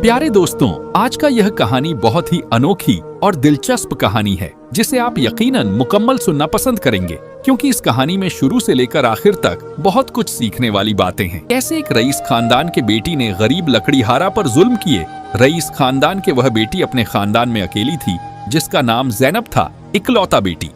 प्यारे दोस्तों, आज का यह कहानी बहुत ही अनोखी और दिलचस्प कहानी है जिसे आप यकीनन मुकम्मल सुनना पसंद करेंगे, क्योंकि इस कहानी में शुरू से लेकर आखिर तक बहुत कुछ सीखने वाली बातें हैं। कैसे एक रईस खानदान के बेटी ने गरीब लकड़ीहारा पर जुल्म किए। रईस खानदान के वह बेटी अपने खानदान में अकेली थी जिसका नाम जैनब था। इकलौता बेटी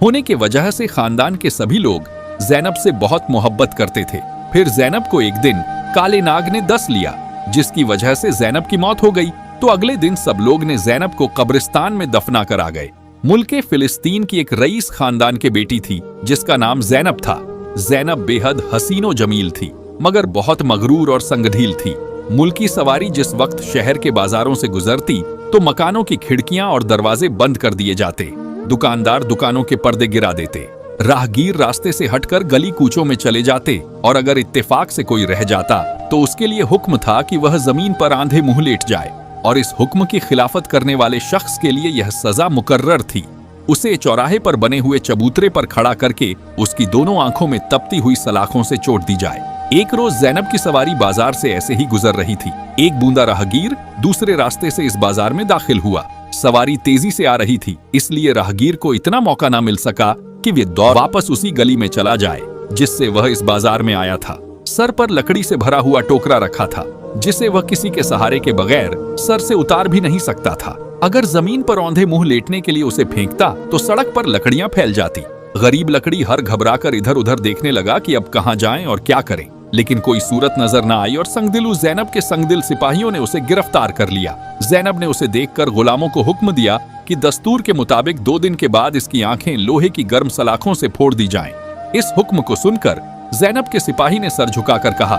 होने की वजह से खानदान के सभी लोग जैनब से बहुत मोहब्बत करते थे। फिर जैनब को एक दिन काले नाग ने डस लिया, जिसकी वजह से जैनब की मौत हो गई। तो अगले दिन सब लोग ने जैनब को कब्रिस्तान में दफना कर आ गए। मुल्के फिलिस्तीन की एक रईस खानदान के बेटी थी जिसका नाम जैनब था। जैनब बेहद हसीनो जमील थी, मगर बहुत मगरूर और संगढील थी। मुल्की सवारी जिस वक्त शहर के बाजारों से गुजरती तो मकानों की खिड़कियां और दरवाजे बंद कर दिए जाते, दुकानदार दुकानों के पर्दे गिरा देते, राहगीर रास्ते से हटकर गली कूचों में चले जाते, और अगर इत्तेफाक से कोई रह जाता तो उसके लिए हुक्म था कि वह जमीन पर आंधे मुंह लेट जाए, और इस हुक्म की खिलाफत करने वाले शख्स के लिए यह सजा मुकर्रर थी। उसे चौराहे पर बने हुए चबूतरे पर खड़ा करके उसकी दोनों आंखों में तपती हुई सलाखों से चोट दी जाए। एक रोज जैनब की सवारी बाजार से ऐसे ही गुजर रही थी। एक बूंदा राहगीर दूसरे रास्ते से इस बाजार में दाखिल हुआ। सवारी तेजी से आ रही थी, इसलिए राहगीर को इतना मौका न मिल सका कि वे दौड़ वापस उसी गली में चला जाए जिससे वह इस बाजार में आया था। सर पर लकड़ी से भरा हुआ टोकरा रखा था जिसे वह किसी के सहारे के बगैर सर से उतार भी नहीं सकता था। अगर जमीन पर औंधे मुंह लेटने के लिए उसे फेंकता तो सड़क पर लकड़ियां फैल जाती। गरीब लकड़ी हर घबराकर इधर उधर देखने लगा कि अब कहां जाएं और क्या करें, लेकिन कोई सूरत नजर न आई और संगदिलू जैनब के संगदिल सिपाहियों ने उसे गिरफ्तार कर लिया। जैनब ने उसे देखकर गुलामों को हुक्म दिया कि दस्तूर के मुताबिक 2 दिन के बाद इसकी आंखें लोहे की गर्म सलाखों से फोड़ दी जाएं। इस हुक्म को सुनकर जैनब के सिपाही ने सर झुकाकर कहा,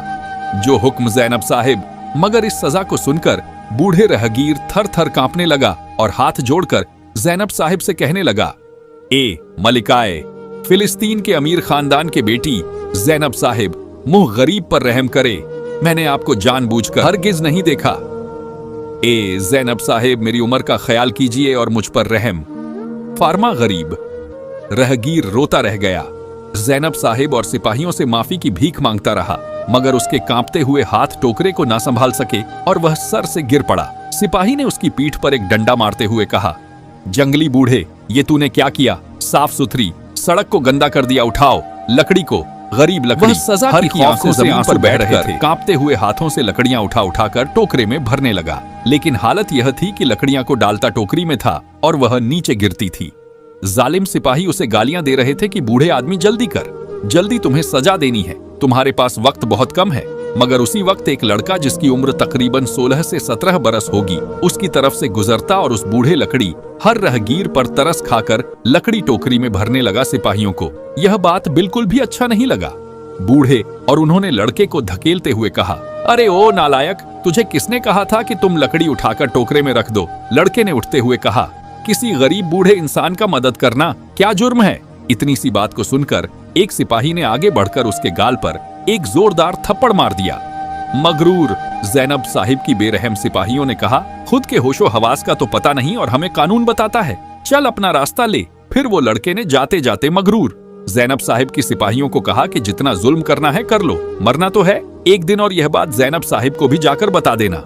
जो हुक्म जैनब साहिब। मगर इस सजा को सुनकर बूढ़े राहगीर थर थर कांपने लगा और हाथ जोड़कर जैनब साहिब से कहने लगा, ए मलिकाए फिलिस्तीन के अमीर खानदान के बेटी जैनब साहिब, मुंह गरीब पर रहम करे। मैंने आपको जानबूझकर हरगिज नहीं देखा। ए जैनब साहिब, मेरी उम्र का ख्याल कीजिए और मुझ पर रहम फार्मा गरीब। राहगीर रोता रह गया। जैनब साहिब और सिपाहियों से माफी की भीख मांगता रहा, मगर उसके कांपते हुए हाथ टोकरे को ना संभाल सके और वह सर से गिर पड़ा। सिपाही ने उसकी पीठ पर एक डंडा मारते हुए कहा, जंगली बूढ़े, ये तूने क्या किया? साफ सुथरी सड़क को गंदा कर दिया, उठाओ लकड़ी को। गरीब लकड़ी सजा की आंखों से जमीन पर बह रहे थे। कांपते हुए हाथों से लकड़ियां उठा उठाकर टोकरे में भरने लगा, लेकिन हालत यह थी कि लकड़ियां को डालता टोकरी में था और वह नीचे गिरती थी। जालिम सिपाही उसे गालियां दे रहे थे कि बूढ़े आदमी जल्दी कर, जल्दी तुम्हें सजा देनी है, तुम्हारे पास वक्त बहुत कम है। मगर उसी वक्त एक लड़का जिसकी उम्र तकरीबन 16 से 17 बरस होगी उसकी तरफ से गुजरता और उस बूढ़े लकड़ी हर राहगीर पर तरस खाकर लकड़ी टोकरी में भरने लगा। सिपाहियों को यह बात बिल्कुल भी अच्छा नहीं लगा। बूढ़े और उन्होंने लड़के को धकेलते हुए कहा, अरे ओ नालायक, तुझे किसने कहा था कि तुम लकड़ी उठाकर टोकरे में रख दो? लड़के ने उठते हुए कहा, किसी गरीब बूढ़े इंसान का मदद करना क्या जुर्म है? इतनी सी बात को सुनकर एक सिपाही ने आगे बढ़कर उसके गाल पर एक जोरदार थप्पड़ मार दिया। मगरूर जैनब साहिब की बेरहम सिपाहियों ने कहा, खुद के होशो हवास का तो पता नहीं और हमें कानून बताता है, चल अपना रास्ता ले। फिर वो लड़के ने जाते जाते मगरूर जैनब साहिब की सिपाहियों को कहा कि जितना जुल्म करना है कर लो, मरना तो है एक दिन, और यह बात जैनब साहिब को भी जाकर बता देना।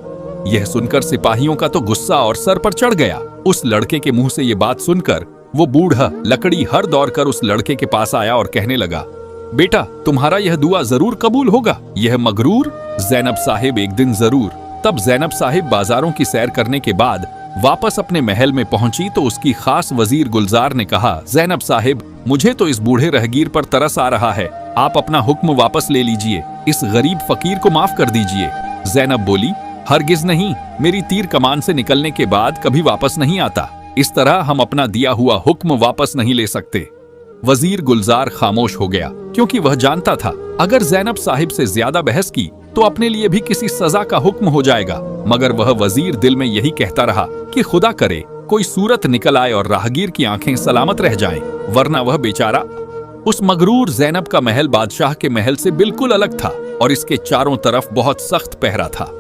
यह सुनकर सिपाहियों का तो गुस्सा और सर पर चढ़ गया। उस लड़के के मुंह से ये बात सुनकर वो बूढ़ा लकड़ी हर दौड़कर उस लड़के के पास आया और कहने लगा, बेटा तुम्हारा यह दुआ जरूर कबूल होगा। यह मगरूर जैनब साहिब एक दिन जरूर। तब जैनब साहिब बाजारों की सैर करने के बाद वापस अपने महल में पहुंची तो उसकी खास वजीर गुलजार ने कहा, जैनब साहिब, मुझे तो इस बूढ़े राहगीर पर तरस आ रहा है, आप अपना हुक्म वापस ले लीजिए, इस गरीब फकीर को माफ कर दीजिए। जैनब बोली, हरगिज नहीं, मेरी तीर कमान से निकलने के बाद कभी वापस नहीं आता, इस तरह हम अपना दिया हुआ हुक्म वापस नहीं ले सकते। वजीर गुलजार खामोश हो गया, क्योंकि वह जानता था अगर जैनब साहिब से ज्यादा बहस की तो अपने लिए भी किसी सजा का हुक्म हो जाएगा। मगर वह वजीर दिल में यही कहता रहा कि खुदा करे कोई सूरत निकल आए और राहगीर की आंखें सलामत रह जाएं, वरना वह बेचारा। उस मगरूर जैनब का महल बादशाह के महल से बिल्कुल अलग था और इसके चारों तरफ बहुत सख्त पहरा था।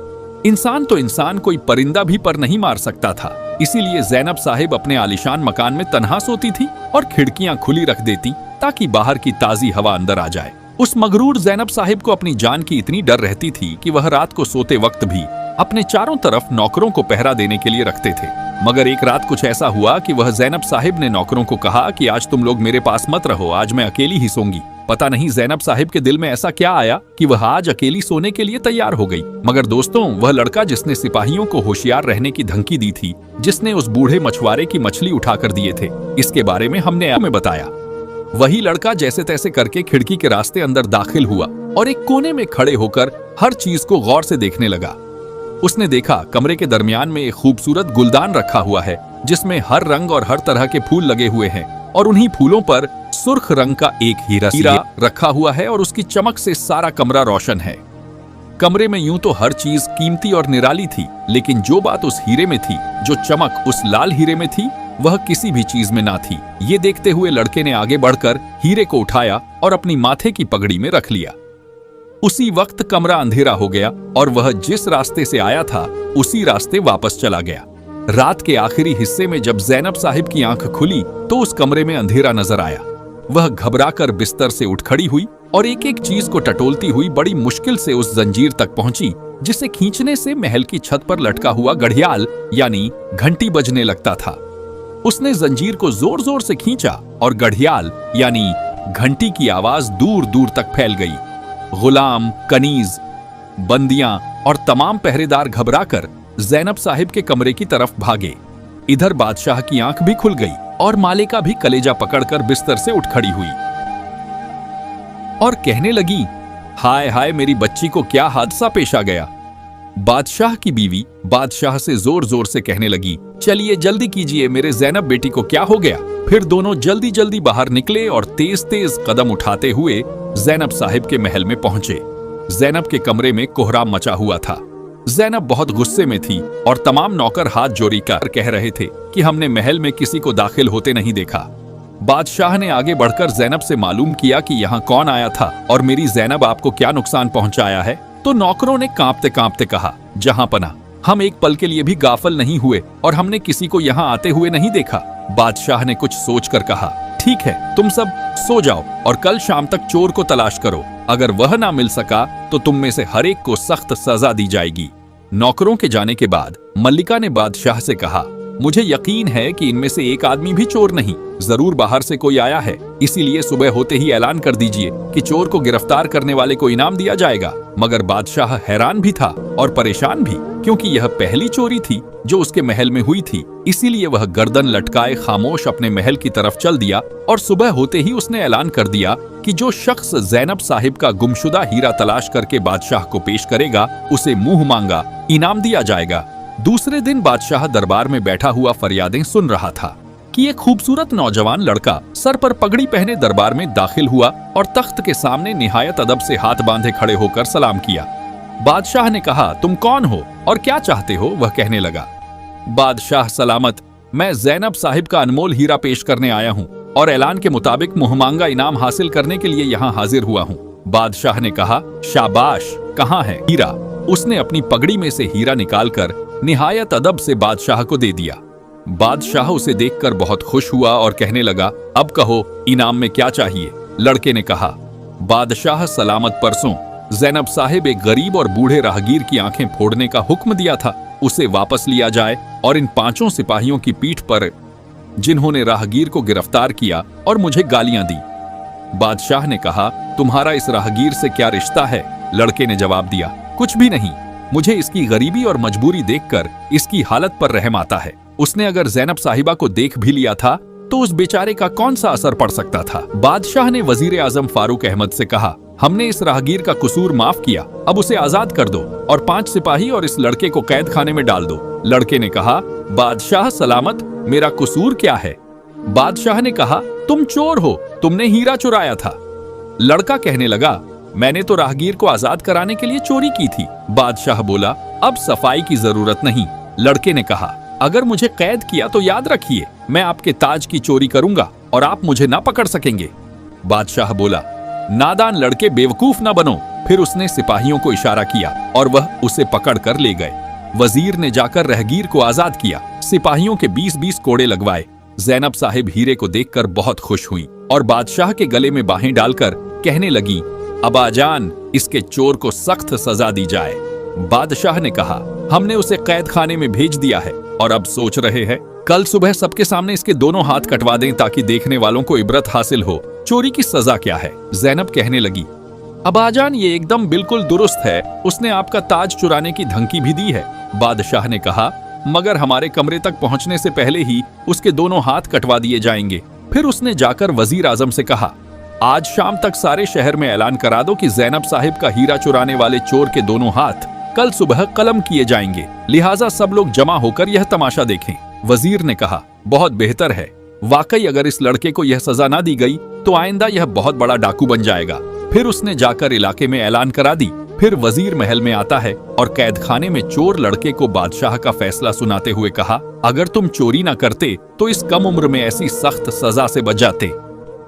इंसान तो इंसान, कोई परिंदा भी पर नहीं मार सकता था। इसीलिए जैनब साहिब अपने आलीशान मकान में तन्हा सोती थी और खिड़कियां खुली रख देती ताकि बाहर की ताजी हवा अंदर आ जाए। उस मगरूर जैनब साहिब को अपनी जान की इतनी डर रहती थी कि वह रात को सोते वक्त भी अपने चारों तरफ नौकरों को पहरा देने के लिए रखते थे। मगर एक रात कुछ ऐसा हुआ कि वह ज़ैनब साहिब ने नौकरों को कहा कि आज तुम लोग मेरे पास मत रहो, आज मैं अकेली ही सोऊंगी। पता नहीं ज़ैनब साहिब के दिल में ऐसा क्या आया कि वह आज अकेली सोने के लिए तैयार हो गई। मगर दोस्तों, वह लड़का जिसने सिपाहियों को होशियार रहने की धमकी दी थी, जिसने उस बूढ़े मछुआरे की मछली उठाकर दिए थे, इसके बारे में हमने आपको बताया। वही लड़का जैसे तैसे करके खिड़की के रास्ते अंदर दाखिल हुआ और एक कोने में खड़े होकर हर चीज को गौर से देखने लगा। उसने देखा कमरे के दरमियान में एक खूबसूरत गुलदान रखा हुआ है, जिसमें हर रंग और हर तरह के फूल लगे हुए हैं और उन्हीं फूलों पर सुर्ख रंग का एक हीरा रखा हुआ है और उसकी चमक से सारा कमरा रोशन है। कमरे में यूं तो हर चीज कीमती और निराली थी, लेकिन जो बात उस हीरे में थी, जो चमक उस लाल हीरे में थी, वह किसी भी चीज में ना थी। ये देखते हुए लड़के ने आगे बढ़कर हीरे को उठाया और अपनी माथे की पगड़ी में रख लिया। उसी वक्त कमरा अंधेरा हो गया और वह जिस रास्ते से आया था उसी रास्ते वापस चला गया। रात के आखिरी हिस्से में जब ज़ैनब साहिब की आंख खुली तो उस कमरे में अंधेरा नजर आया। वह घबराकर बिस्तर से उठ खड़ी हुई और एक एक चीज को टटोलती हुई बड़ी मुश्किल से उस जंजीर तक पहुंची, जिसे खींचने से महल की छत पर लटका हुआ घड़ियाल यानी घंटी बजने लगता था। उसने जंजीर को जोर जोर से खींचा और घड़ियाल यानी घंटी की आवाज दूर दूर तक फैल गई। गुलाम, कनीज, बंदियां और तमाम पहरेदार घबराकर ज़ैनब साहिब के कमरे की तरफ भागे। इधर बादशाह की आंख भी खुल गई और मालिका भी कलेजा पकड़कर बिस्तर से उठ खड़ी हुई और कहने लगी, हाय हाय, मेरी बच्ची को क्या हादसा पेश आ गया। बादशाह की बीवी बादशाह से जोर जोर से कहने लगी, चलिए जल्दी कीजिए, मेरे ज़ैनब बेटी को क्या हो गया। फिर दोनों जल्दी जल्दी बाहर निकले और तेज तेज कदम उठाते हुए ज़ैनब साहिब के महल में पहुंचे। ज़ैनब के कमरे में कोहराम मचा हुआ था। ज़ैनब बहुत गुस्से में थी और तमाम नौकर हाथ जोड़ी कर कह रहे थे कि हमने महल में किसी को दाखिल होते नहीं देखा। बादशाह ने आगे बढ़कर ज़ैनब से मालूम किया कि यहाँ कौन आया था और मेरी ज़ैनब आपको क्या नुकसान पहुंचाया है। तो नौकरों ने कांपते कांपते कहा, जहां पना, हम एक पल के लिए भी गाफिल नहीं हुए और हमने किसी को यहाँ आते हुए नहीं देखा। बादशाह ने कुछ सोचकर कहा, ठीक है, तुम सब सो जाओ और कल शाम तक चोर को तलाश करो। अगर वह ना मिल सका तो तुम में से हर एक को सख्त सजा दी जाएगी। नौकरों के जाने के बाद मल्लिका ने बादशाह से कहा, मुझे यकीन है कि इनमें से एक आदमी भी चोर नहीं, जरूर बाहर से कोई आया है। इसीलिए सुबह होते ही ऐलान कर दीजिए कि चोर को गिरफ्तार करने वाले को इनाम दिया जाएगा। मगर बादशाह हैरान भी था और परेशान भी, क्योंकि यह पहली चोरी थी जो उसके महल में हुई थी। इसीलिए वह गर्दन लटकाए खामोश अपने महल की तरफ चल दिया और सुबह होते ही उसने ऐलान कर दिया कि जो शख्स ज़ैनब साहिब का गुमशुदा हीरा तलाश करके बादशाह को पेश करेगा, उसे मुंह मांगा इनाम दिया जाएगा। दूसरे दिन बादशाह दरबार में बैठा हुआ फरियादें सुन रहा था कि एक खूबसूरत नौजवान लड़का सर पर पगड़ी पहने दरबार में दाखिल हुआ और तख्त के सामने निहायत अदब से हाथ बांधे खड़े होकर सलाम किया। बादशाह ने कहा, तुम कौन हो और क्या चाहते हो? वह कहने लगा, बादशाह सलामत, मैं ज़ैनब साहिब का अनमोल हीरा पेश करने आया हूँ और ऐलान के मुताबिक मुहमांगा इनाम हासिल करने के लिए यहाँ हाजिर हुआ हूँ। बादशाह ने कहा, शाबाश, कहाँ है हीरा? उसने अपनी पगड़ी में से हीरा निकालकर निहायत अदब से बादशाह को दे दिया। बादशाह उसे देखकर बहुत खुश हुआ और कहने लगा, अब कहो, इनाम में क्या चाहिए? लड़के ने कहा, बादशाह सलामत, परसों ज़ैनब साहिब एक गरीब और बूढ़े राहगीर की आंखें फोड़ने का हुक्म दिया था, उसे वापस लिया जाए और इन 5 सिपाहियों की पीठ पर जिन्होंने राहगीर को गिरफ्तार किया और मुझे गालियां दी। बादशाह ने कहा, तुम्हारा इस राहगीर से क्या रिश्ता है? लड़के ने जवाब दिया, कुछ भी नहीं, मुझे इसकी गरीबी और मजबूरी देखकर इसकी हालत पर रहम आता है। उसने अगर ज़ैनब साहिबा को देख भी लिया था तो उस बेचारे का कौन सा असर पड़ सकता था। बादशाह ने वजीर आजम फारूक अहमद से कहा, हमने इस राहगीर का कसूर माफ किया, अब उसे आजाद कर दो और 5 सिपाही और इस लड़के को कैद खाने में डाल दो। लड़के ने कहा, बादशाह सलामत, मेरा कसूर क्या है? बादशाह ने कहा, तुम चोर हो, तुमने हीरा चुराया था। लड़का कहने लगा, मैंने तो राहगीर को आजाद कराने के लिए चोरी की थी। बादशाह बोला, अब सफाई की जरूरत नहीं। लड़के ने कहा, अगर मुझे कैद किया तो याद रखिए, मैं आपके ताज की चोरी करूंगा और आप मुझे ना पकड़ सकेंगे। बादशाह बोला, नादान लड़के, बेवकूफ ना बनो। फिर उसने सिपाहियों को इशारा किया और वह उसे पकड़ कर ले गए। वजीर ने जाकर राहगीर को आजाद किया, सिपाहियों के 20-20 कोड़े लगवाए। ज़ैनब साहिब हीरे को देखकर बहुत खुश हुई और बादशाह के गले में बाहें डालकर कहने लगी, अबाजान, इसके चोर को सख्त सजा दी जाए। बादशाह ने कहा, हमने उसे कैद खाने में भेज दिया है और अब सोच रहे हैं कल सुबह सबके सामने इसके दोनों हाथ कटवा दें ताकि देखने वालों को इबरत हासिल हो। चोरी की सजा क्या है? ज़ैनब कहने लगी, अबाजान ये एकदम बिल्कुल दुरुस्त है, उसने आपका ताज चुराने की धमकी भी दी है। बादशाह ने कहा, मगर हमारे कमरे तक पहुंचने से पहले ही उसके दोनों हाथ कटवा दिए जाएंगे। फिर उसने जाकर वजीर आजम से कहा, आज शाम तक सारे शहर में ऐलान करा दो कि ज़ैनब साहिब का हीरा चुराने वाले चोर के दोनों हाथ कल सुबह कलम किए जाएंगे, लिहाजा सब लोग जमा होकर यह तमाशा देखें। वजीर ने कहा, बहुत बेहतर है। वाकई अगर इस लड़के को यह सजा ना दी गई तो आइंदा यह बहुत बड़ा डाकू बन जाएगा। फिर उसने जाकर इलाके में ऐलान करा दी। फिर वजीर महल में आता है और कैद खाने में चोर लड़के को बादशाह का फैसला सुनाते हुए कहा, अगर तुम चोरी ना करते तो इस कम उम्र में ऐसी सख्त सजा से बच जाते।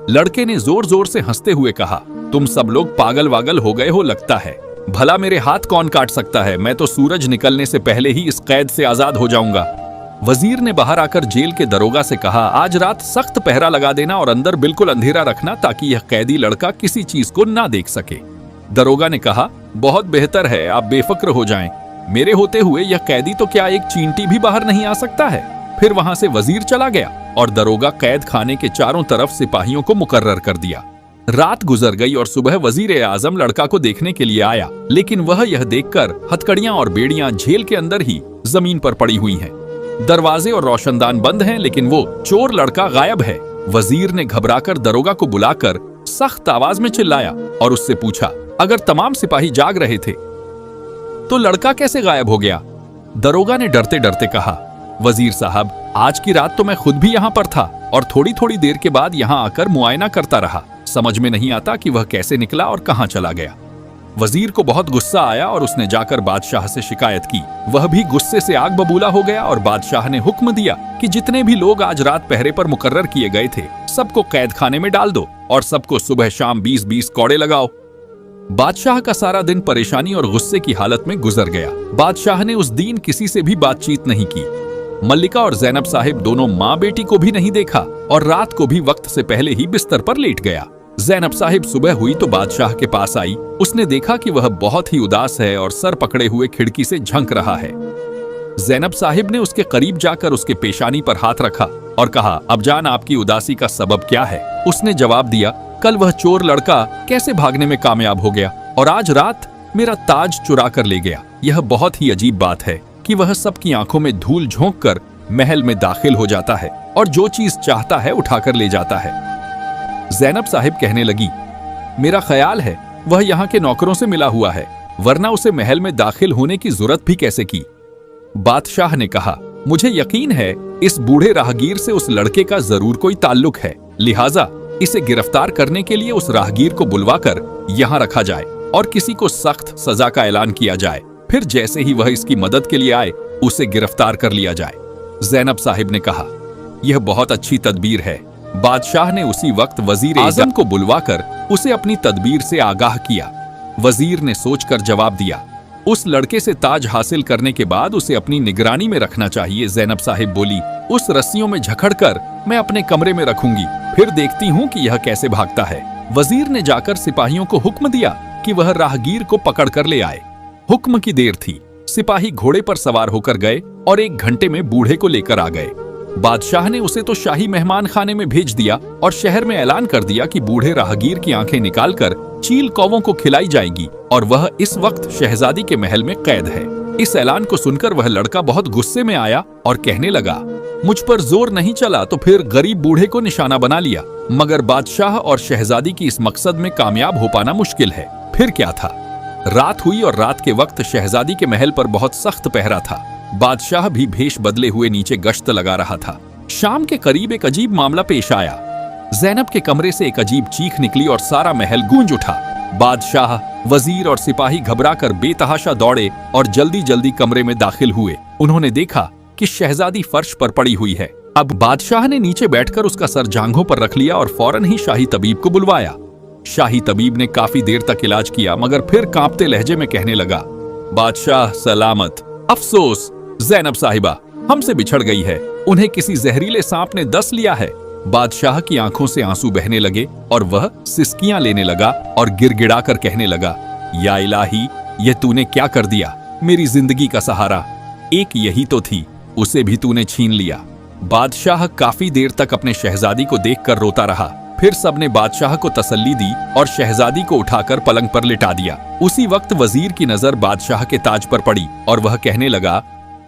लड़के ने जोर जोर से हंसते हुए कहा, तुम सब लोग पागल वागल हो गए हो लगता है। भला मेरे हाथ कौन काट सकता है? मैं तो सूरज निकलने से पहले ही इस कैद से आजाद हो जाऊंगा। वजीर ने बाहर आकर जेल के दरोगा से कहा, आज रात सख्त पहरा लगा देना और अंदर बिल्कुल अंधेरा रखना ताकि यह कैदी लड़का किसी चीज को ना देख सके। दरोगा ने कहा, बहुत बेहतर है, आप बेफिक्र हो जाएं। मेरे होते हुए यह कैदी तो क्या एक चींटी भी बाहर नहीं आ सकता है। फिर वहां से वजीर चला गया और दरोगा कैद खाने के चारों तरफ सिपाहियों को मुकर्रर कर दिया। रात गुजर गई और सुबह वजीर आजम लड़का को देखने के लिए आया, लेकिन वह यह देखकर हथकड़ियां और बेड़ियां जेल के अंदर ही जमीन पर पड़ी हुई हैं। दरवाजे और रोशनदान बंद हैं, लेकिन वो चोर लड़का गायब है। वजीर ने घबराकर दरोगा को बुलाकर सख्त आवाज में चिल्लाया और उससे पूछा, अगर तमाम सिपाही जाग रहे थे तो लड़का कैसे गायब हो गया? दरोगा ने डरते डरते कहा, वजीर साहब, आज की रात तो मैं खुद भी यहाँ पर था और थोड़ी थोड़ी देर के बाद यहाँ आकर मुआयना करता रहा। समझ में नहीं आता कि वह कैसे निकला और कहाँ चला गया। वजीर को बहुत गुस्सा आया और उसने जाकर बादशाह से शिकायत की। वह भी गुस्से से आग बबूला हो गया और बादशाह ने हुक्म दिया कि जितने भी लोग आज रात पहरे पर मुकर्रर किए गए थे सबको कैद खाने में डाल दो और सबको सुबह शाम 20-20 कौड़े लगाओ। बादशाह का सारा दिन परेशानी और गुस्से की हालत में गुजर गया। बादशाह ने उस दिन किसी से भी बातचीत नहीं की। मल्लिका और ज़ैनब साहिब दोनों माँ बेटी को भी नहीं देखा और रात को भी वक्त से पहले ही बिस्तर पर लेट गया। ज़ैनब साहिब सुबह हुई तो बादशाह के पास आई। उसने देखा कि वह बहुत ही उदास है और सर पकड़े हुए खिड़की से झंक रहा है। ज़ैनब साहिब ने उसके करीब जाकर उसके पेशानी पर हाथ रखा और कहा, अब जान, आपकी उदासी का सबब क्या है? उसने जवाब दिया, कल वह चोर लड़का कैसे भागने में कामयाब हो गया और आज रात मेरा ताज चुरा कर ले गया। यह बहुत ही अजीब बात है कि वह सबकी आंखों में धूल झोंक कर महल में दाखिल हो जाता है और जो चीज चाहता है उठाकर ले जाता है। ज़ैनब साहिब कहने लगी, मेरा ख्याल है वह यहाँ के नौकरों से मिला हुआ है, वरना उसे महल में दाखिल होने की जरूरत भी कैसे की। बादशाह ने कहा, मुझे यकीन है इस बूढ़े राहगीर से उस लड़के का जरूर कोई ताल्लुक है, लिहाजा इसे गिरफ्तार करने के लिए उस राहगीर को बुलवाकर यहाँ रखा जाए और किसी को सख्त सजा का ऐलान किया जाए। फिर जैसे ही वह इसकी मदद के लिए आए उसे गिरफ्तार कर लिया जाए। ज़ैनब साहिब ने कहा, यह बहुत अच्छी तदबीर है। बादशाह ने उसी वक्त वजीर आजम को बुलवाकर उसे अपनी तदबीर से आगाह किया। वजीर ने सोचकर जवाब दिया, उस लड़के से ताज हासिल करने के बाद उसे अपनी निगरानी में रखना चाहिए। ज़ैनब साहिब बोली, उस रस्सियों में झकड़कर मैं अपने कमरे में रखूंगी, फिर देखती हूँ कि यह कैसे भागता है। वजीर ने जाकर सिपाहियों को हुक्म दिया कि वह राहगीर को पकड़ कर ले आए। हुक्म की देर थी। सिपाही घोड़े पर सवार होकर गए और 1 घंटे में बूढ़े को लेकर आ गए। बादशाह ने उसे तो शाही मेहमान खाने में भेज दिया और शहर में ऐलान कर दिया कि बूढ़े राहगीर की आंखें निकालकर चील कौवों को खिलाई जाएगी और वह इस वक्त शहजादी के महल में कैद है। इस ऐलान को सुनकर वह लड़का बहुत गुस्से में आया और कहने लगा, मुझ पर जोर नहीं चला तो फिर गरीब बूढ़े को निशाना बना लिया, मगर बादशाह और शहजादी की इस मकसद में कामयाब हो पाना मुश्किल है। फिर क्या था, रात हुई और रात के वक्त शहजादी के महल पर बहुत सख्त पहरा था। बादशाह भी भेष बदले हुए नीचे गश्त लगा रहा था। शाम के करीब एक अजीब मामला पेश आया। ज़ैनब के कमरे से एक अजीब चीख निकली और सारा महल गूंज उठा। बादशाह, वजीर और सिपाही घबराकर बेतहाशा दौड़े और जल्दी जल्दी कमरे में दाखिल हुए। उन्होंने देखा कि शहजादी फर्श पर पड़ी हुई है। अब बादशाह ने नीचे बैठकर उसका सर जांघों पर रख लिया और फौरन ही शाही तबीब को बुलवाया। शाही तबीब ने काफी देर तक इलाज किया, मगर फिर कांपते लहजे में कहने लगा, बादशाह सलामत। अफसोस, ज़ैनब साहिबा हमसे बिछड़ गई है। उन्हें किसी जहरीले सांप ने डस लिया है। बादशाह की आंखों से आंसू बहने लगे और वह सिसकियां लेने लगा और गिड़गिड़ाकर कहने लगा, या इलाही, ये तूने क्या कर दिया? मेरी जिंदगी का सहारा एक यही तो थी, उसे भी तूने छीन लिया। बादशाह काफी देर तक अपने शहजादी को देखकर रोता रहा। फिर सबने बादशाह को तसल्ली दी और शहजादी को उठाकर पलंग पर लिटा दिया। उसी वक्त वजीर की नजर बादशाह के ताज पर पड़ी और वह कहने लगा,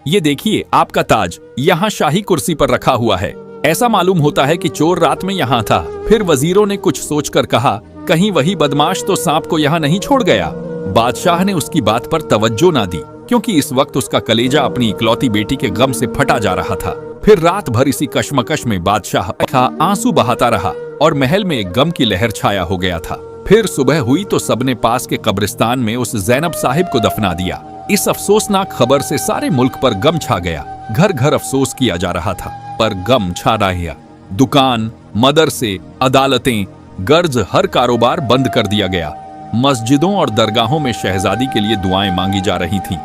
ये देखिए आपका ताज यहाँ शाही कुर्सी पर रखा हुआ है। ऐसा मालूम होता है कि चोर रात में यहाँ था। फिर वजीरों ने कुछ सोचकर कहा, कहीं वही बदमाश तो सांप को यहाँ नहीं छोड़ गया। बादशाह ने उसकी बात पर तवज्जो ना दी, क्योंकि इस वक्त उसका कलेजा अपनी इकलौती बेटी के गम से फटा जा रहा था। फिर रात भर इसी कश्मकश में बादशाह आंसू बहाता रहा और महल में एक गम की लहर छाया हो गया था। फिर सुबह हुई तो सबने पास के कब्रिस्तान में उस जैनब साहिब को दफना दिया। इस अफसोसनाक खबर से सारे मुल्क पर गम छा गया। घर घर अफसोस किया जा रहा था, पर गम छा रहा। दुकान, मदरसे, अदालतें, गर्ज, हर कारोबार बंद कर दिया गया। मस्जिदों और दरगाहों में शहजादी के लिए दुआएं मांगी जा रही थीं।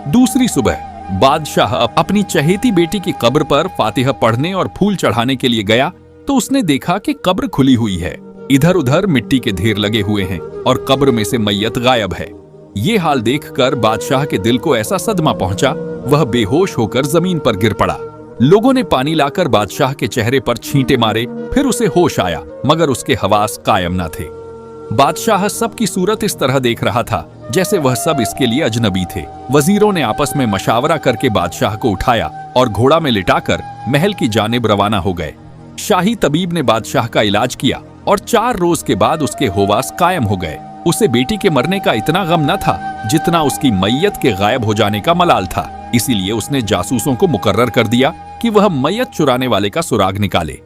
दूसरी सुबह बादशाह अपनी चहेती बेटी की कब्र पर फातिहा पढ़ने और फूल चढ़ाने के लिए गया तो उसने देखा कि कब्र खुली हुई है। इधर उधर मिट्टी के ढेर लगे हुए हैं और कब्र में से मैयत गायब है। ये हाल देखकर बादशाह के दिल को ऐसा सदमा पहुंचा, वह बेहोश होकर जमीन पर गिर पड़ा। लोगों ने पानी लाकर बादशाह के चेहरे पर छींटे मारे, फिर उसे होश आया, मगर उसके हवास कायम न थे। बादशाह सबकी सूरत इस तरह देख रहा था जैसे वह सब इसके लिए अजनबी थे। वजीरों ने आपस में मशावरा करके बादशाह को उठाया और घोड़ा में लिटाकर महल की जानिब रवाना हो गए। शाही तबीब ने बादशाह का इलाज किया और 4 रोज के बाद उसके होवास कायम हो गए। उसे बेटी के मरने का इतना गम न था जितना उसकी मैयत के गायब हो जाने का मलाल था। इसीलिए उसने जासूसों को मुकर्रर कर दिया कि वह मैयत चुराने वाले का सुराग निकाले।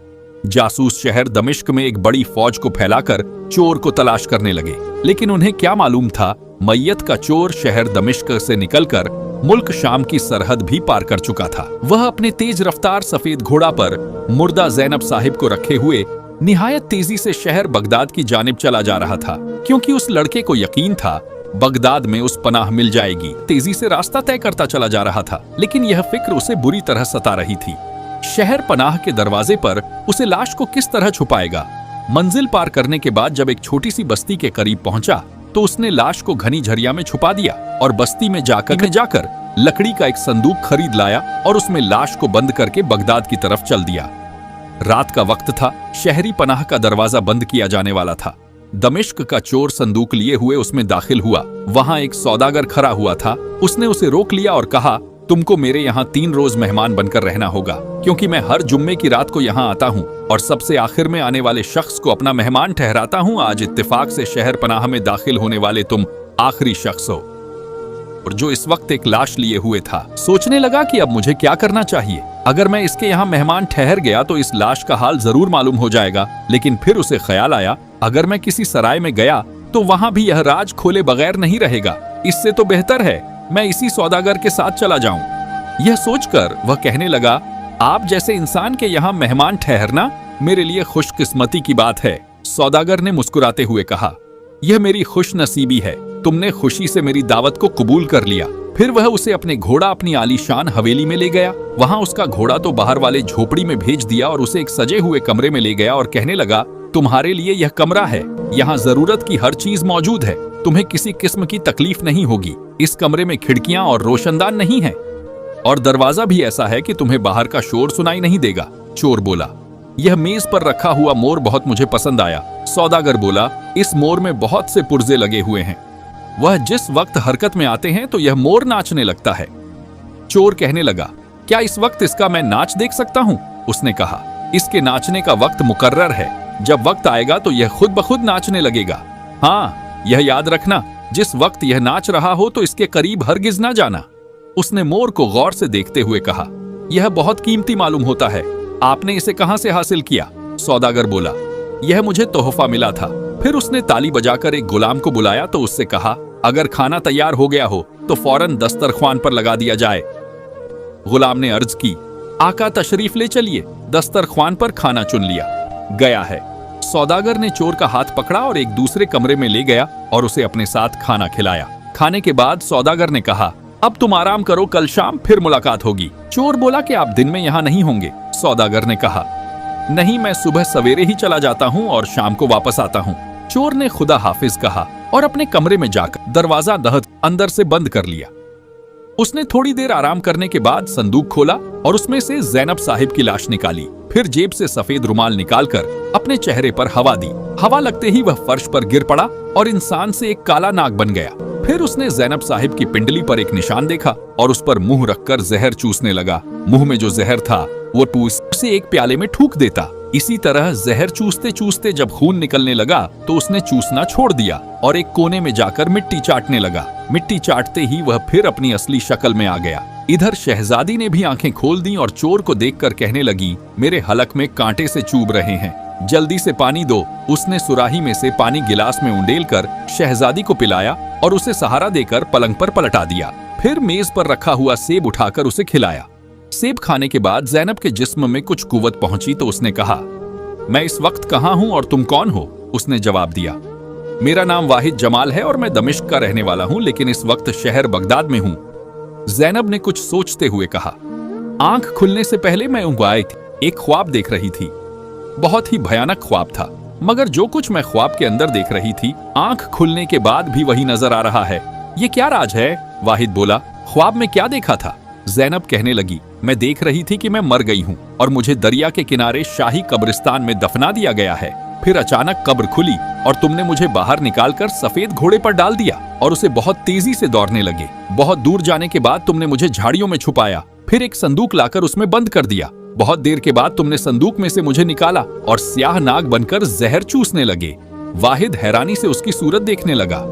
जासूस शहर दमिश्क में एक बड़ी फौज को फैलाकर चोर को तलाश करने लगे, लेकिन उन्हें क्या मालूम था मैयत का चोर शहर दमिश्क से निकलकर मुल्क शाम की सरहद भी पार कर चुका था। वह अपने तेज रफ्तार सफेद घोड़ा पर मुर्दा जैनब साहिब को रखे हुए निहायत तेजी से शहर बगदाद की जानिब चला जा रहा था, क्योंकि उस लड़के को यकीन था बगदाद में उस पनाह मिल जाएगी। तेजी से रास्ता तय करता चला जा रहा था, लेकिन यह फिक्र उसे बुरी तरह सता रही थी। शहर पनाह के दरवाजे पर उसे लाश को किस तरह छुपाएगा। मंजिल पार करने के बाद जब एक छोटी सी बस्ती के करीब पहुंचा तो उसने लाश को घनी झरिया में छुपा दिया और बस्ती में जाकर लकड़ी का एक संदूक खरीद लाया और उसमें लाश को बंद करके बगदाद की तरफ चल दिया। रात का वक्त था। शहरी पनाह का दरवाजा बंद किया जाने वाला था। दमिश्क का चोर संदूक लिए हुए उसमें दाखिल हुआ। वहां एक सौदागर खड़ा हुआ था। उसने उसे रोक लिया और कहा, तुमको मेरे यहाँ 3 रोज मेहमान बनकर रहना होगा, क्योंकि मैं हर जुम्मे की रात को यहाँ आता हूँ और सबसे आखिर में आने वाले शख्स को अपना मेहमान ठहराता हूँ। आज इत्तेफाक से शहर पनाह में दाखिल होने वाले तुम आखिरी शख्स हो। और जो इस वक्त एक लाश लिए हुए था, सोचने लगा कि अब मुझे क्या करना चाहिए। अगर मैं इसके यहाँ मेहमान ठहर गया तो इस लाश का हाल जरूर मालूम हो जाएगा। लेकिन फिर उसे ख्याल आया, अगर मैं किसी सराय में गया तो वहां भी यह राज खोले बगैर नहीं रहेगा। इससे तो बेहतर है मैं इसी सौदागर के साथ चला जाऊं। यह सोचकर वह कहने लगा, आप जैसे इंसान के यहाँ मेहमान ठहरना मेरे लिए खुशकिस्मती की बात है। सौदागर ने मुस्कुराते हुए कहा, यह मेरी खुश नसीबी है, तुमने खुशी से मेरी दावत को कबूल कर लिया। फिर वह उसे अपने घोड़ा अपनी आलीशान हवेली में ले गया। वहां उसका घोड़ा तो बाहर वाले झोपड़ी में भेज दिया और उसे एक सजे हुए कमरे में ले गया और कहने लगा, तुम्हारे लिए यह कमरा है, यहाँ जरूरत की हर चीज मौजूद है, तुम्हें किसी किस्म की तकलीफ नहीं होगी। इस कमरे में खिड़कियां और रोशनदान नहीं है और दरवाजा भी ऐसा है कि तुम्हें बाहर का शोर सुनाई नहीं देगा। चोर बोला, यह मेज पर रखा हुआ मोर बहुत मुझे पसंद आया। सौदागर बोला, इस मोर में बहुत से पुर्जे लगे हुए हैं, वह जिस वक्त हरकत में आते हैं तो यह मोर नाचने लगता है। चोर कहने लगा, क्या इस वक्त इसका मैं नाच देख सकता हूं? उसने कहा, इसके नाचने का वक्त मुकर्रर है, जब वक्त आएगा तो यह खुद ब खुद नाचने लगेगा। हाँ, यह याद रखना, जिस वक्त यह नाच रहा हो तो इसके करीब हरगिज ना जाना। उसने मोर को गौर से देखते हुए कहा, यह बहुत कीमती मालूम होता है, आपने इसे कहां से हासिल किया? सौदागर बोला, यह मुझे तोहफा मिला था। फिर उसने ताली बजाकर एक गुलाम को बुलाया तो उससे कहा, अगर खाना तैयार हो गया हो तो फौरन दस्तरख्वान पर लगा दिया जाए। गुलाम ने अर्ज की, आका तशरीफ ले चलिए। दस्तरख्वान पर खाना चुन लिया गया है। सौदागर ने चोर का हाथ पकड़ा और एक दूसरे कमरे में ले गया और उसे अपने साथ खाना खिलाया। खाने के बाद सौदागर ने कहा, अब तुम आराम करो, कल शाम फिर मुलाकात होगी। चोर बोला कि आप दिन में यहाँ नहीं होंगे। सौदागर ने कहा, नहीं, मैं सुबह सवेरे ही चला जाता हूँ और शाम को वापस आता हूँ। चोर ने खुदा हाफिज कहा और अपने कमरे में जाकर दरवाजा अंदर से बंद कर लिया। उसने थोड़ी देर आराम करने के बाद संदूक खोला और उसमें से ज़ैनब साहिब की लाश निकाली। फिर जेब से सफेद रुमाल निकालकर अपने चेहरे पर हवा दी। हवा लगते ही वह फर्श पर गिर पड़ा और इंसान से एक काला नाग बन गया। फिर उसने ज़ैनब साहिब की पिंडली पर एक निशान देखा और उस पर मुंह रखकर जहर चूसने लगा। मुंह में जो जहर था वो उसे एक प्याले में ठूक देता। इसी तरह जहर चूसते चूसते जब खून निकलने लगा तो उसने चूसना छोड़ दिया और एक कोने में जाकर मिट्टी चाटने लगा। मिट्टी चाटते ही वह फिर अपनी असली शक्ल में आ गया। इधर शहजादी ने भी आंखें खोल दी और चोर को देखकर कहने लगी, मेरे हलक में कांटे से चुभ रहे हैं, जल्दी से पानी दो। उसने सुराही में से पानी गिलास में उंडेलकर शहजादी को पिलाया और उसे सहारा देकर पलंग पर पलटा दिया। फिर मेज पर रखा हुआ सेब उठाकर उसे खिलाया। सेब खाने के बाद ज़ैनब के जिस्म में कुछ कुव्वत पहुंची तो उसने कहा, मैं इस वक्त कहाँ हूँ और तुम कौन हो? उसने जवाब दिया, मेरा नाम वाहिद जमाल है और मैं दमिश्क का रहने वाला हूँ, लेकिन इस वक्त शहर बगदाद में हूँ। ज़ैनब ने कुछ सोचते हुए कहा, आंख खुलने से पहले मैं ऊँघ आई थी, एक ख्वाब देख रही थी। बहुत ही भयानक ख्वाब था, मगर जो कुछ मैं ख्वाब के अंदर देख रही थी आंख खुलने के बाद भी वही नजर आ रहा है। ये क्या राज है? वाहिद बोला, ख्वाब में क्या देखा था? ज़ैनब कहने लगी, मैं देख रही थी कि मैं मर गई हूँ और मुझे दरिया के किनारे शाही कब्रिस्तान में दफना दिया गया है। फिर अचानक कब्र खुली और तुमने मुझे बाहर निकालकर सफेद घोड़े पर डाल दिया और उसे बहुत तेजी से दौड़ने लगे। बहुत दूर जाने के बाद तुमने मुझे झाड़ियों में छुपाया, फिर एक संदूक लाकर उसमें बंद कर दिया। बहुत देर के बाद तुमने संदूक में से मुझे निकाला और स्याह नाग बनकर जहर चूसने लगे। वाहिद हैरानी से उसकी सूरत देखने लगा।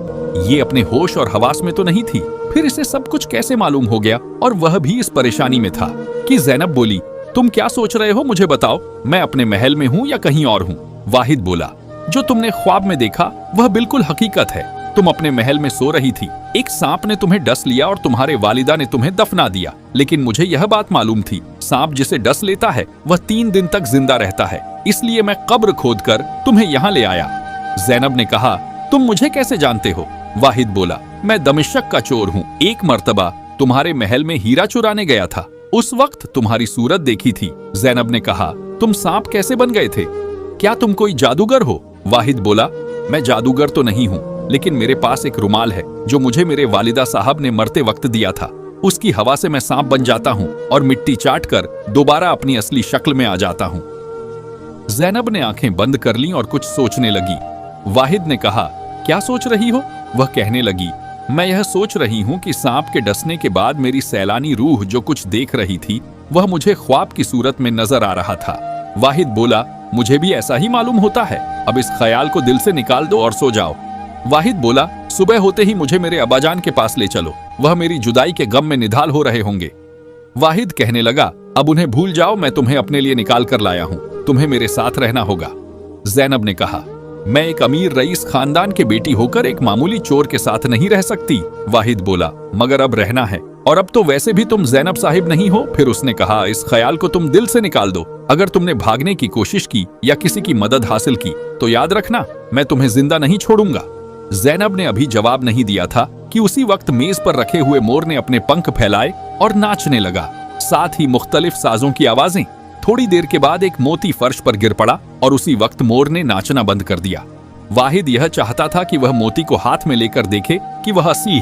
ये अपने होश और हवास में तो नहीं थी, फिर इसे सब कुछ कैसे मालूम हो गया? और वह भी इस परेशानी में था कि ज़ैनब बोली, तुम क्या सोच रहे हो, मुझे बताओ, मैं अपने महल में हूँ या कहीं और हूँ? वाहिद बोला, जो तुमने ख्वाब में देखा वह बिल्कुल हकीकत है। तुम अपने महल में सो रही थी, एक सांप ने तुम्हें डस लिया और तुम्हारे वालिदा ने तुम्हें दफना दिया। लेकिन मुझे यह बात मालूम थी, सांप जिसे डस लेता है वह 3 दिन तक जिंदा रहता है, इसलिए मैं कब्र खोदकर तुम्हें यहाँ ले आया। ज़ैनब ने कहा, तुम मुझे कैसे जानते हो? वाहिद बोला, मैं दमिश्क का चोर हूँ। एक मर्तबा तुम्हारे महल में हीरा चुराने गया था, उस वक्त तुम्हारी सूरत देखी थी। ज़ैनब ने कहा, तुम सांप कैसे बन गए थे? क्या तुम कोई जादूगर हो? वाहिद बोला, मैं जादूगर तो नहीं हूँ, लेकिन मेरे पास एक रुमाल है जो मुझे मेरे वालिदा साहब ने मरते वक्त दिया था। उसकी हवा से मैं सांप बन जाता हूँ और मिट्टी चाट कर दोबारा अपनी असली शक्ल में आ जाता हूँ। ज़ैनब ने आंखें बंद कर लीं और कुछ सोचने लगी। वाहिद ने कहा, क्या सोच रही हो? वह कहने लगी, मैं यह सोच रही हूँ कि सांप के डसने के बाद मेरी सैलानी रूह जो कुछ देख रही थी वह मुझे ख्वाब की सूरत में नजर आ रहा था। वाहिद बोला, मुझे भी ऐसा ही मालूम होता है, अब इस ख्याल को दिल से निकाल दो और सो जाओ। वाहिद बोला, सुबह होते ही मुझे मेरे अब्बाजान के पास ले चलो, वह मेरी जुदाई के गम में निढाल हो रहे होंगे। वाहिद कहने लगा, अब उन्हें भूल जाओ, मैं तुम्हें अपने लिए निकाल कर लाया हूँ, तुम्हें मेरे साथ रहना होगा। ज़ैनब ने कहा, मैं एक अमीर रईस खानदान की बेटी होकर एक मामूली चोर के साथ नहीं रह सकती। वाहिद बोला, मगर अब रहना है, और अब तो वैसे भी तुम ज़ैनब साहिब नहीं हो। फिर उसने कहा, इस ख्याल को तुम दिल से निकाल दो, अगर तुमने भागने की कोशिश की या किसी की मदद हासिल की तो याद रखना, मैं तुम्हें जिंदा नहीं छोड़ूंगा। ज़ैनब ने अभी जवाब नहीं दिया था कि उसी वक्त मेज पर रखे हुए मोर ने अपने पंख फैलाए और नाचने लगा, साथ ही मुख्तलिफ साजों की आवाजें। थोड़ी देर के बाद एक मोती फर्श पर गिर पड़ा और उसी वक्त मोर ने नाचना बंद कर दिया। वाहिद यह चाहता था कि वह मोती को हाथ में लेकर देखे कि वह असली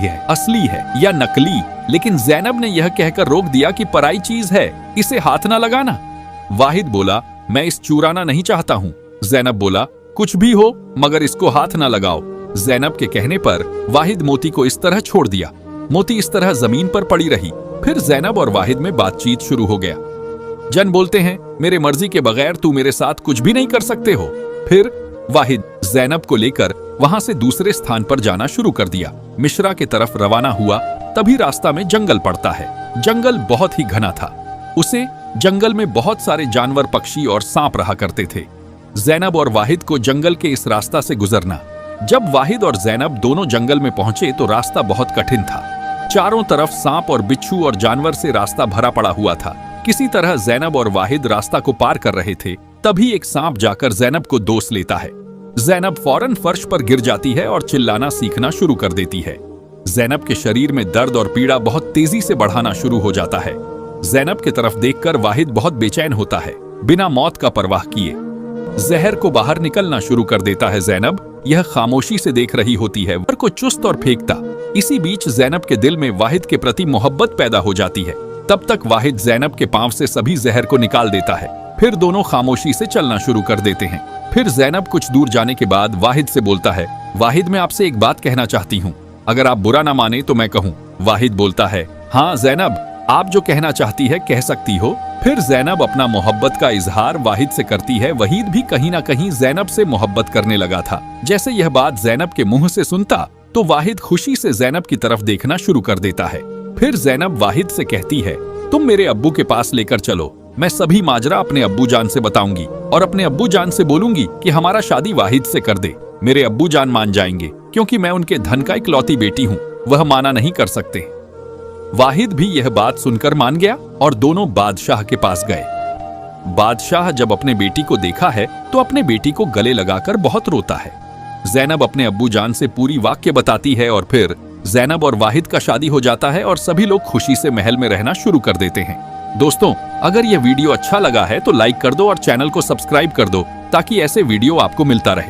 है या नकली, लेकिन ज़ैनब ने यह कहकर रोक दिया कि पराई चीज है, इसे हाथ ना लगाना। वाहिद बोला, मैं इस चुराना नहीं चाहता हूँ। ज़ैनब बोला, कुछ भी हो मगर इसको हाथ ना लगाओ। ज़ैनब के कहने पर वाहिद मोती को इस तरह छोड़ दिया। मोती इस तरह जमीन पर पड़ी रही। फिर ज़ैनब और वाहिद में बातचीत शुरू हो गया। जन बोलते हैं, मेरे मर्जी के बगैर तू मेरे साथ कुछ भी नहीं कर सकते हो। फिर वाहिद ज़ैनब को लेकर वहां से दूसरे स्थान पर जाना शुरू कर दिया। मिश्रा की तरफ रवाना हुआ, तभी रास्ता में जंगल पड़ता है। जंगल बहुत ही घना था। उसे जंगल में बहुत सारे जानवर, पक्षी और सांप रहा करते थे। ज़ैनब और वाहिद को जंगल के इस रास्ता से गुजरना। जब वाहिद और ज़ैनब दोनों जंगल में पहुंचे तो रास्ता बहुत कठिन था। चारों तरफ सांप और बिच्छू और जानवर से रास्ता भरा पड़ा हुआ था। किसी तरह ज़ैनब और वाहिद रास्ता को पार कर रहे थे, तभी एक सांप जाकर ज़ैनब को दोष लेता है। ज़ैनब फौरन फर्श पर गिर जाती है और चिल्लाना सीखना शुरू कर देती है। ज़ैनब के शरीर में दर्द और पीड़ा बहुत तेजी से बढ़ाना शुरू हो जाता है। ज़ैनब की तरफ देखकर वाहिद बहुत बेचैन होता है। बिना मौत का परवाह किए जहर को बाहर निकलना शुरू कर देता है। ज़ैनब यह खामोशी से देख रही होती है, वर को चुस्त और फेंकता। इसी बीच जैनब के दिल में वाहिद के प्रति मोहब्बत पैदा हो जाती है। तब तक वाहिद जैनब के पांव से सभी जहर को निकाल देता है। फिर दोनों खामोशी से चलना शुरू कर देते हैं। फिर जैनब कुछ दूर जाने के बाद वाहिद से बोलता है, वाहिद मैं आपसे एक बात कहना चाहती हूँ, अगर आप बुरा ना माने तो मैं कहूँ। वाहिद बोलता है, हाँ जैनब, आप जो कहना चाहती है कह सकती हो। फिर जैनब अपना मोहब्बत का इजहार वाहिद से करती है। वहीद भी कहीं ना कहीं जैनब से मोहब्बत करने लगा था। जैसे यह बात जैनब के मुंह से सुनता तो वाहिद खुशी से जैनब की तरफ देखना शुरू कर देता है। फिर जैनब वाहिद से कहती है, तुम मेरे अब्बू के पास लेकर चलो, मैं सभी माजरा अपने अब्बू जान से बताऊंगी और अपने अब्बू जान से बोलूंगी कि हमारा शादी वाहिद से कर दे। मेरे अब्बू जान मान जाएंगे, क्योंकि मैं उनके धन का इकलौती बेटी हूँ, वह माना नहीं कर सकते। वाहिद भी यह बात सुनकर मान गया और दोनों बादशाह के पास गए। बादशाह जब अपने बेटी को देखा है तो अपने बेटी को गले लगाकर बहुत रोता है। जैनब अपने अब्बू जान से पूरी वाक्य बताती है और फिर जैनब और वाहिद का शादी हो जाता है और सभी लोग खुशी से महल में रहना शुरू कर देते हैं। दोस्तों, अगर यह वीडियो अच्छा लगा है तो लाइक कर दो और चैनल को सब्सक्राइब कर दो ताकि ऐसे वीडियो आपको मिलता रहे।